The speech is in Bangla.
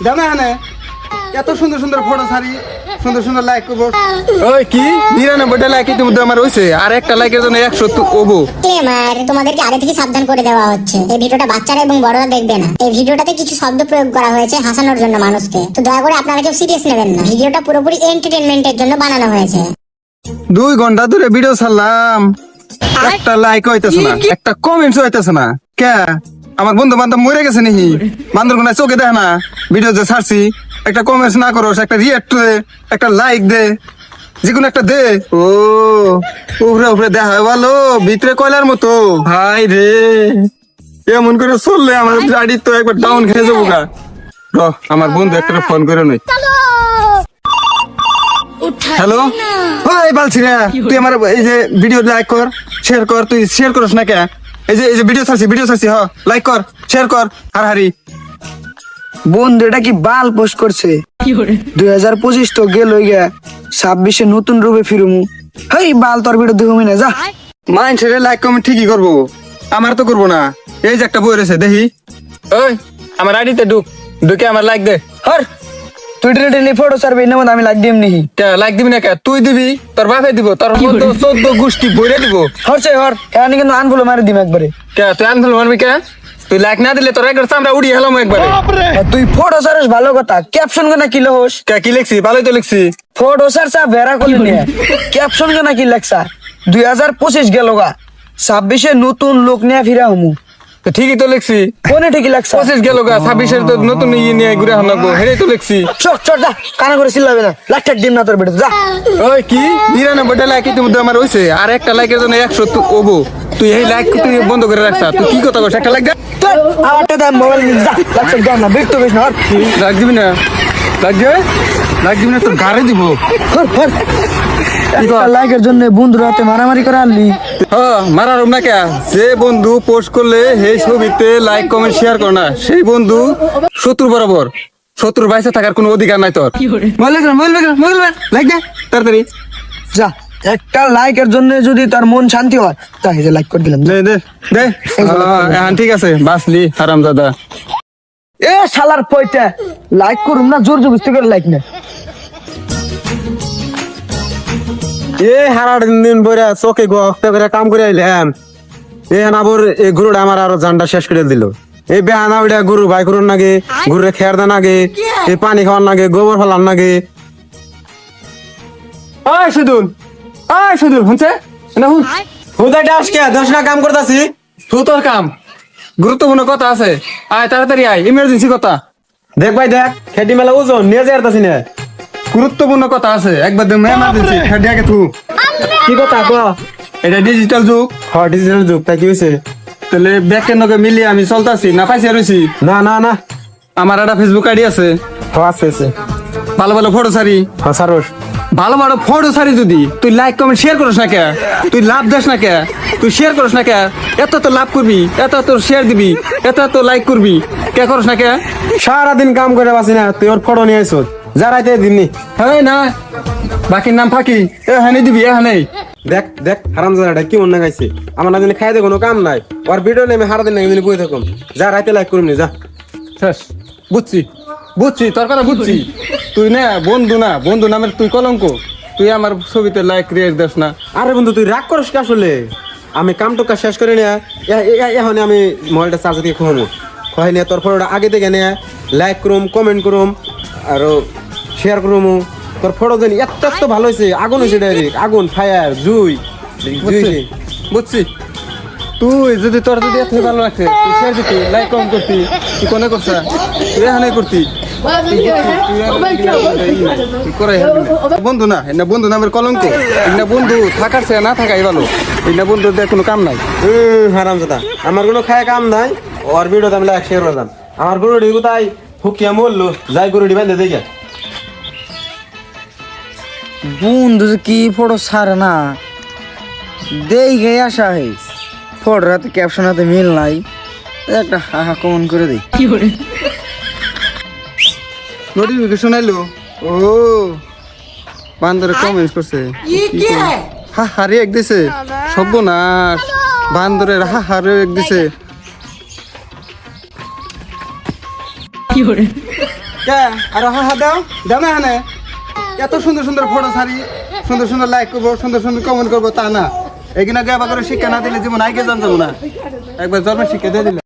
জানা হ্যাঁ এত সুন্দর সুন্দর ফটো ছাড়ি সুন্দর সুন্দর লাইক করবো ওই কি 99টা লাইক ইতিমধ্যে আমার হয়েছে আর একটা লাইকের জন্য 100 ওবো তোমাদেরকে আগে থেকে সাবধান করে দেওয়া হচ্ছে এই ভিডিওটা বাচ্চারা এবং বড়রা দেখবে না। এই ভিডিওটাতে কিছু শব্দ প্রয়োগ করা হয়েছে হাসানোর জন্য মানুষকে, তো দয়া করে আপনারা কেউ সিরিয়াস নেবেন না। ভিডিওটা পুরোপুরি এন্টারটেইনমেন্টের জন্য বানানো হয়েছে। 2 ঘন্টা ধরে ভিডিও ছাড়লাম, একটা লাইক হইতেছে না, একটা কমেন্টস হইতেছে না। কে আমার বন্ধু বান্ধব মরে গেছে নাকি? বান্দরগুনা চোখে দেখে না ভিডিও যে ছাড়ছি? একটা কমেন্টস না করো, একটা রিয়েক্ট দে, একটা লাইক দে, যেকোনো একটা দে। ও উপরে উপরে দেখা ভালো, ভিতরে কয়লার মতো। ভাই রে এমন করে চললে আমার গাড়ি তো একবার ডাউন খেয়ে যাবো গা। আমার বন্ধু একটা ফোন করে নই। হ্যালো ভাই বলছি রে, তুই আমার এই যে ভিডিও লাইক কর, শেয়ার কর। তুই শেয়ার করস না কে? এই যে ভিডিও ছাড়ছি হ লাইক কর, শেয়ার কর। হারি বন্ধু এটা কি বাল পোস্ট করছে? 2025 তো গেল গিয়া, 26 নতুন রূপে ফিরুমু। হেই বাল তোর ভিডিও দেখুমি না, যা। মাইন্ড ছেড়ে লাইক কমেন্ট ঠিকই করবো, আমার তো করবো না। এই যে একটা বই রয়েছে দেখি, ওই আমার আইডিতে ঢুকে আমার লাইক দে। হর তুই টেনে ফটো ছাড়বি না, আমি লাগ দিম নাকি? লাইক দিবি না কে? তুই দিবি, তোর বাপে দিব, তোর 14 গোষ্ঠী বইরে দিব। হরছে হর এখানে কিন্তু আনফলো মারি দিম একবারে। কে তুই আনফল মারবি কে? তুই লাইক না দিলে তোর একবার চামড়া উড়িয়ে হেলাম একবারে। তুই ফটো ছাড়স ভালো কথা, ক্যাপশন কেনা কি লহস? কে কি লিখছি? ভালোই তো লিখছি। ফটো ছাড়ছা ভেড়া করলি নিয়ে, ক্যাপশন কেনা কি লেখছা? 2025 গেল গা, 26 নতুন লোক নিয়ে ফিরা হমু। ঠিকই তো লিখছি। কোনে ঠিকই লাগছে? 25 গেল গা, 26 তো নতুন ইয়ে নিয়ে ঘুরে হামলাবো, হেরেই তো লিখছি। চট যা, কানা করে চিল্লাবে না, লাখ দিম না তোর বেটা, যা। ওই কি 99টা লাইক ইতিমধ্যে আমার হয়েছে আর একটা লাইকের জন্য 100 ওবো। তুই এই লাইক তুই বন্ধ করে রাখছা, তুই কি কথা বলছিস? একটা লাইক দে। আমারটা দাম মোবাইল নিয়ে যা, লাখ দাম না বিরক্ত বেশ না। লাইক দিবি না? লাইক দিবি না তোর গাড়ি দিব। লাইকের জন্য বন্ধুর হাতে মারামারি করে আনলি। মারার না কে? যে বন্ধু পোস্ট করলে সেই ছবিতে লাইক কমেন্ট শেয়ার করে না, সেই বন্ধু শত্রু বরাবর। শত্রুর বাইসে থাকার কোনো অধিকার নাই তোর। লাইক দে তাড়াতাড়ি যা, একটা লাইকের জন্য যদি তার মন শান্তি হয়, তাই যে লাইক করে দিলাম। দে দে দে। হ্যাঁ ঠিক আছে, বাসলি হারামজাদা। এ শালার পয়টা লাইক করুম না, জোর জবরদস্তি করে লাইক না। এ হারা দিন বইরা চোখে গফতে করে কাম করে আইলাম। এ আবার এই গরুটা আমার আরো জানটা শেষ করে দিল। এই বেহানা ওইটা গরু ভাই করুন নাগে, গরুরে খেয়ার দেন আগে, এই পানি খাওয়ার নাগে, গোবর ফেলার নাগে। সুদুল শুনছে না? হুদাইটা আসকে 10 টাকা কাম করতাছি। তোর কাম গুরুত্বপূর্ণ কথা আছে, আয় তাড়াতাড়ি আয়, ইমার্জেন্সি কথা। দেখ ভাই দেখ, খেটি মেলা ওজন নিয়ে যাই আরতাছি না। গুরুত্বপূর্ণ কথা আছে, একবার এমার্জেন্সি খেয়ে আগে তুই। কি কথা ক? এটা ডিজিটাল যুগ। হ্যাঁ ডিজিটাল যুগ, তাই কি হয়েছে? তাহলে ব্যাকের নগে মিলিয়ে আমি চলতেছি না, পাইছি আর হইছি। না না না, আমার একটা ফেসবুক আইডি আছে, আছে ভালো ভালো ফটো ছাড়ি। হ্যাঁ সারস ভালো ভালো ফটো ছাড়ি, যদি তুই লাইক কমেন্ট শেয়ার করিস না কে? তুই লাভ দেস না কে? তুই শেয়ার করিস না কে? এত তো লাভ করবি, এত তো শেয়ার দিবি, এত তো লাইক করবি, কে করিস না কে? সারাদিন কাম করে বাসি না, তুই ওর ফটো নিয়ে আইস যারাইতে দিননি। হ্যাঁ না, বাকির নাম ফাঁকি, এখানে দিবি এখানে। দেখ দেখ হারাম জানাটা কি মনে গাইছে, আমার না জানি খাইতে কোনো কাম নাই, ওর ভিডিও নেমে হারাদিন না বই থাকুম, যা রাইতে লাইক করুম নি যা। শেষ, বুঝছি তোর কথা বুঝছি। তুই না বন্ধু নামের তুই কলঙ্ক। তুই আমার ছবিতে লাইক রিয়েক্ট দেস না। আরে বন্ধু তুই রাগ করিস কি আসলে? আমি কাম টুকা শেষ করে নিয়ে এখন আমি মোবাইলটা চার্জ দিয়ে খুঁমো, খুঁয়াই নিয়ে তোর ফটোটা আগে থেকে নিয়ে লাইক করুম, কমেন্ট করুম, আরো শেয়ার করুম। তোর ফটো জানি এত এত ভালো হয়েছে, আগুন হয়েছে ডাইরেক্ট, আগুন ফায়ার জুই। বুঝছি তুই যদি তোর যদি এত ভালো লাগছে, তুই শেয়ার দিতি, লাইক কম করতি, তুই কোনে করছা, তুই এখানে করতি। বন্ধু না এনা বন্ধু নামের কলঙ্ক, এনা বন্ধু থাকার চেয়ে না থাকাই ভালো। এনা বন্ধু কোনো কাম নাই। হারাম দাদা, আমার কোনো খায় কাম নাই, ওর ভিডিওতে আমি লাইক শেয়ার করলাম। আমার গরুটি কোথায় হুকিয়া মরলো, যাই গরুটি বাঁধে দেখে। বন্ধু যে কি ফটো ছাড়ে না, দেখে আসা হে ফটোর হাতে ক্যাপশন হাতে মিল নাই, একটা হাহা কমন করে দেই। নোটিফিকেশন আইলো, ও বান্দরে কমেন্ট করছে, হা হারে এক দিছে, সর্বনাশ। বান্দরের হা হারে এক দিছে। কে আর হা দাও দাও না হানে এত সুন্দর সুন্দর ফটো ছাড়ি সুন্দর সুন্দর লাইক করবো সুন্দর সুন্দর কমেন্ট করবো তা না এখানে আবার করে শিক্ষা না দিলে জীবন আগে জান যাবো না একবার জন্মের শিক্ষা দিয়ে দিলে